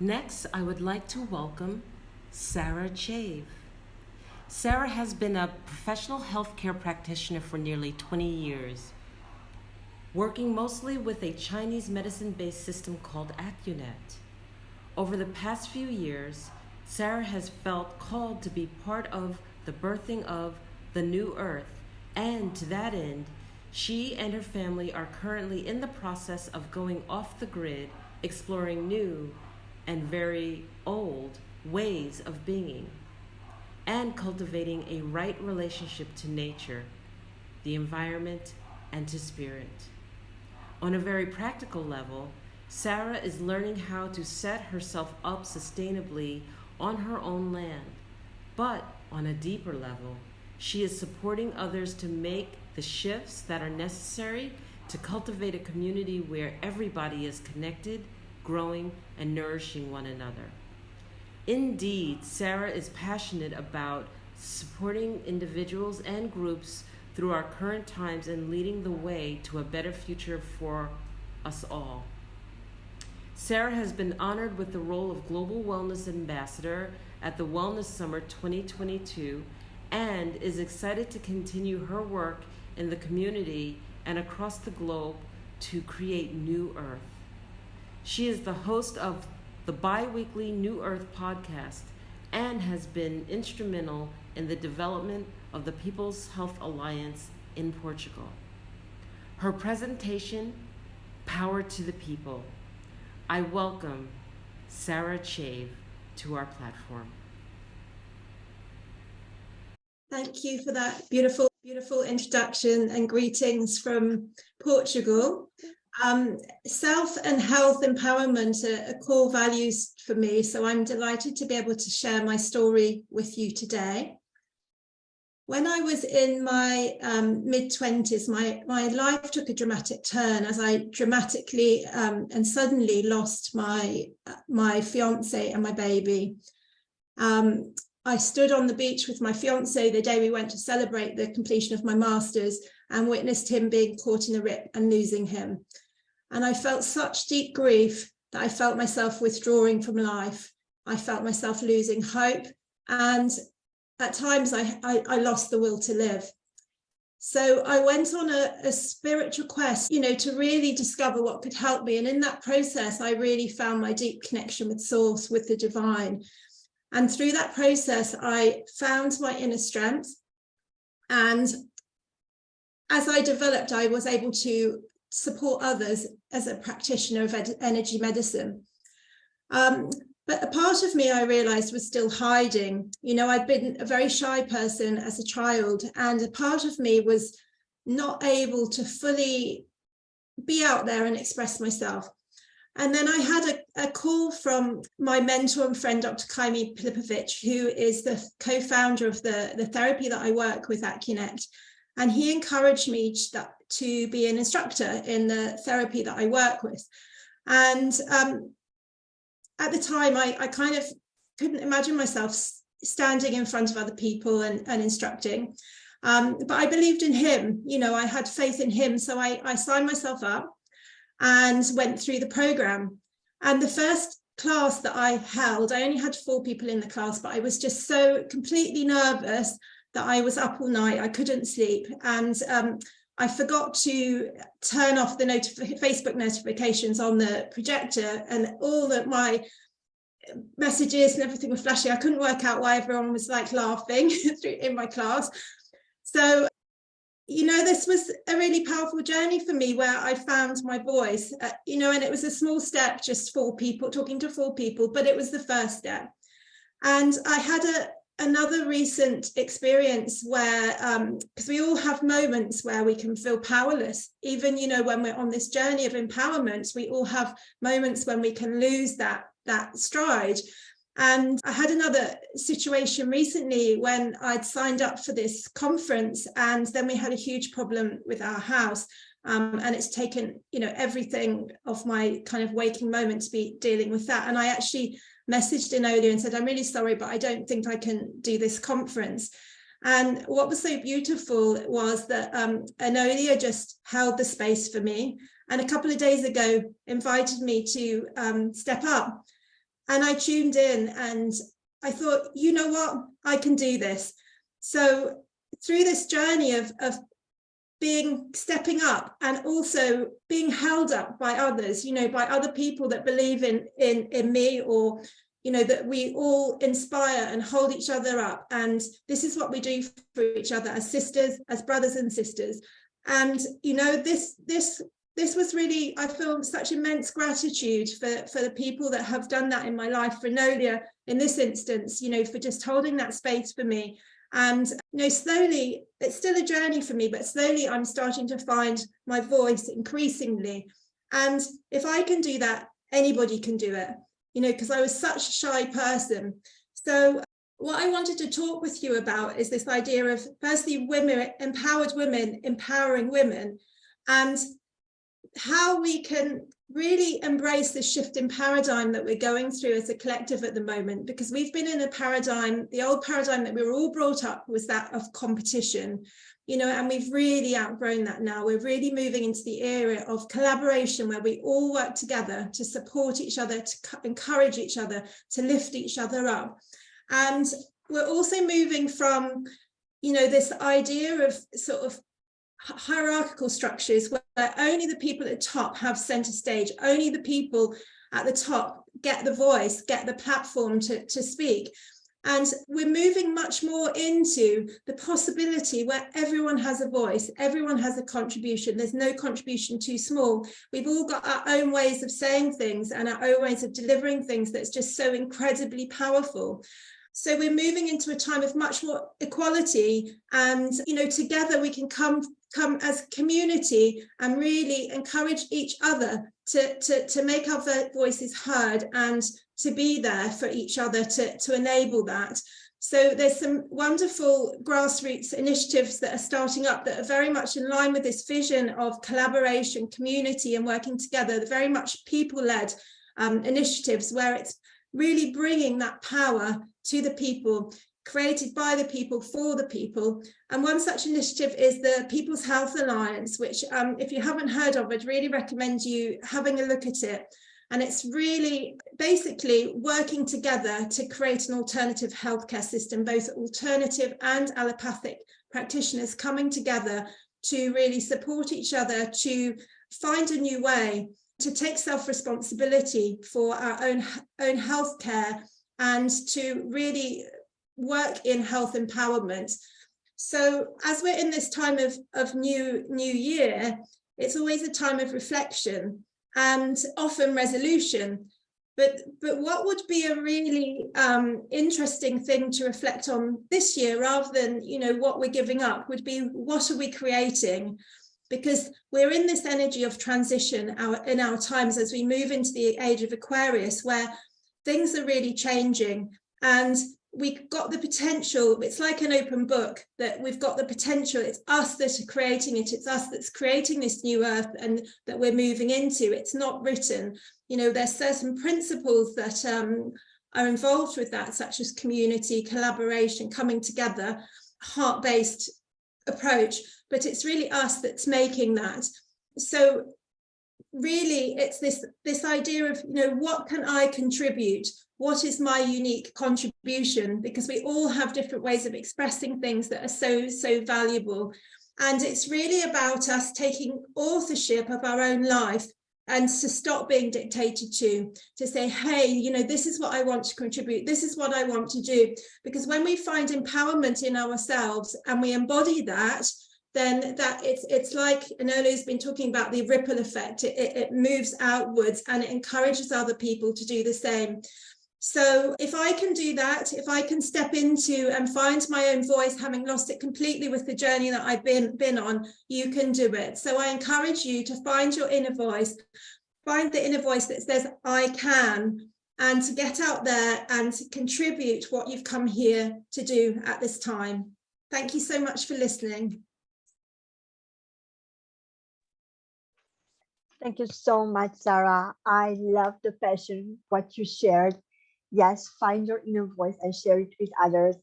Next, I would like to welcome Sarah Chave. Sarah has been a professional healthcare practitioner for nearly 20 years, working mostly with a Chinese medicine-based system called Acunet. Over the past few years, Sarah has felt called to be part of the birthing of the new earth, and to that end, she and her family are currently in the process of going off the grid, exploring new and very old ways of being, and cultivating a right relationship to nature, the environment, and to spirit. On a very practical level, Sarah is learning how to set herself up sustainably on her own land. But on a deeper level, she is supporting others to make the shifts that are necessary to cultivate a community where everybody is connected, growing, and nourishing one another. Indeed, Sarah is passionate about supporting individuals and groups through our current times and leading the way to a better future for us all. Sarah has been honored with the role of Global Wellness Ambassador at the Wellness Summer 2022 and is excited to continue her work in the community and across the globe to create New Earth. She is the host of the bi-weekly New Earth podcast and has been instrumental in the development of the People's Health Alliance in Portugal. Her presentation, Power to the People. I welcome Sarah Chave to our platform. Thank you for that beautiful introduction and greetings from Portugal. Self and health empowerment are core values for me, so I'm delighted to be able to share my story with you today. When I was in my mid-20s, my life took a dramatic turn as I dramatically and suddenly lost my fiance and my baby. I stood on the beach with my fiance the day we went to celebrate the completion of my master's and witnessed him being caught in a rip and losing him. And I felt such deep grief that I felt myself withdrawing from life. I felt myself losing hope, and at times I lost the will to live. So I went on a spiritual quest, to really discover what could help me. And in that process, I really found my deep connection with Source, with the divine. And through that process, I found my inner strength. And as I developed, I was able to support others as a practitioner of energy medicine. But a part of me, I realized, was still hiding. I'd been a very shy person as a child, and a part of me was not able to fully be out there and express myself. And then I had a call from my mentor and friend, Dr. Kaimi Pilipovic, who is the co-founder of the therapy that I work with at Connect. And he encouraged me to be an instructor in the therapy that I work with. And at the time, I kind of couldn't imagine myself standing in front of other people and instructing. But I believed in him. I had faith in him. So I signed myself up and went through the program. And the first class that I held, I only had 4 people in the class, but I was just so completely nervous that I was up all night. I couldn't sleep. And I forgot to turn off the Facebook notifications on the projector, and all of my messages and everything were flashing. I couldn't work out why everyone was laughing in my class. So this was a really powerful journey for me where I found my voice, and it was a small step, just 4 people, talking to 4 people, but it was the first step. And I had another recent experience where, because we all have moments where we can feel powerless, even, when we're on this journey of empowerment, we all have moments when we can lose that stride. And I had another situation recently when I'd signed up for this conference, and then we had a huge problem with our house. And it's taken, everything of my kind of waking moment to be dealing with that. And I actually messaged Enolia and said, I'm really sorry, but I don't think I can do this conference. And what was so beautiful was that Enolia just held the space for me. And a couple of days ago, invited me to step up. And I tuned in and I thought, you know what, I can do this. So through this journey of stepping up and also being held up by others, by other people that believe in me, or that we all inspire and hold each other up. And this is what we do for each other as sisters, as brothers and sisters. And this was really, I feel such immense gratitude for the people that have done that in my life, for Nolia in this instance, for just holding that space for me. And slowly, it's still a journey for me, but slowly I'm starting to find my voice increasingly. And if I can do that, anybody can do it, because I was such a shy person. So what I wanted to talk with you about is this idea of, firstly, empowered women empowering women, and how we can really embrace the shift in paradigm that we're going through as a collective at the moment, because we've been in a paradigm, the old paradigm that we were all brought up was that of competition, and we've really outgrown that now. We're really moving into the era of collaboration, where we all work together to support each other, to encourage each other, to lift each other up. And we're also moving from, this idea of sort of hierarchical structures where only the people at the top have center stage, only the people at the top get the voice, get the platform to speak. And we're moving much more into the possibility where everyone has a voice, everyone has a contribution. There's no contribution too small. We've all got our own ways of saying things and our own ways of delivering things that's just so incredibly powerful. So we're moving into a time of much more equality, and together we can come as a community and really encourage each other to make our voices heard and to be there for each other to enable that. So there's some wonderful grassroots initiatives that are starting up that are very much in line with this vision of collaboration, community, and working together. They're very much people-led initiatives, where it's really bringing that power to the people, created by the people, for the people. And one such initiative is the People's Health Alliance, which if you haven't heard of, I'd really recommend you having a look at it. And it's really basically working together to create an alternative healthcare system, both alternative and allopathic practitioners coming together to really support each other, to find a new way, to take self-responsibility for our own healthcare, and to really work in health empowerment. So as we're in this time of new year, it's always a time of reflection and often resolution. But what would be a really interesting thing to reflect on this year, rather than what we're giving up, would be, what are we creating? Because we're in this energy of transition in our times as we move into the age of Aquarius, where things are really changing, and we've got the potential. It's like an open book, that we've got the potential. It's us that are creating it. It's us that's creating this new earth and that we're moving into. It's not written. There's certain principles that are involved with that, such as community, collaboration, coming together, heart-based approach, but it's really us that's making that. So really it's this idea of, what can I contribute? What is my unique contribution? Because we all have different ways of expressing things that are so valuable. And it's really about us taking authorship of our own life, and to stop being dictated to say, hey, this is what I want to contribute. This is what I want to do. Because when we find empowerment in ourselves and we embody that, then that it's like Enola's been talking about, the ripple effect. It moves outwards and it encourages other people to do the same. So if I can do that, if I can step into and find my own voice, having lost it completely with the journey that I've been on, you can do it. So I encourage you to find your inner voice, find the inner voice that says, I can, and to get out there and to contribute what you've come here to do at this time. Thank you so much for listening. Thank you so much, Sarah. I love the passion, what you shared. Yes, find your inner voice and share it with others.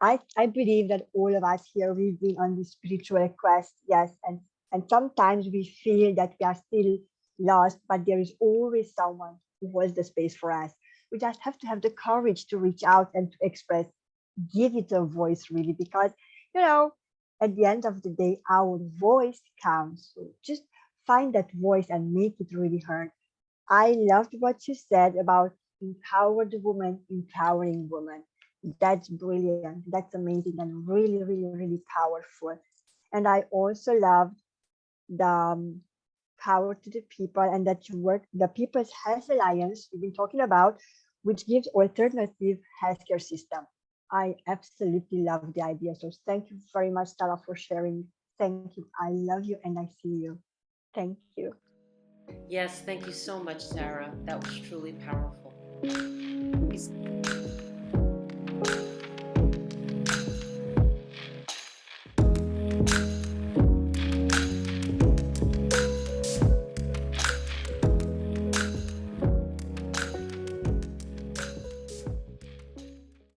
I believe that all of us here, we've been on this spiritual quest, yes, and sometimes we feel that we are still lost, but there is always someone who holds the space for us. We just have to have the courage to reach out and to express, give it a voice really, because, you know, at the end of the day, our voice counts. So just find that voice and make it really heard. I loved what you said about empowered woman, empowering woman. That's brilliant. That's amazing and really, really, really powerful. And I also loved the power to the people, and that you work the People's Health Alliance we've been talking about, which gives alternative healthcare system. I absolutely love the idea. So thank you very much, Sarah, for sharing. Thank you. I love you and I see you. Thank you. Yes, thank you so much, Sarah. That was truly powerful.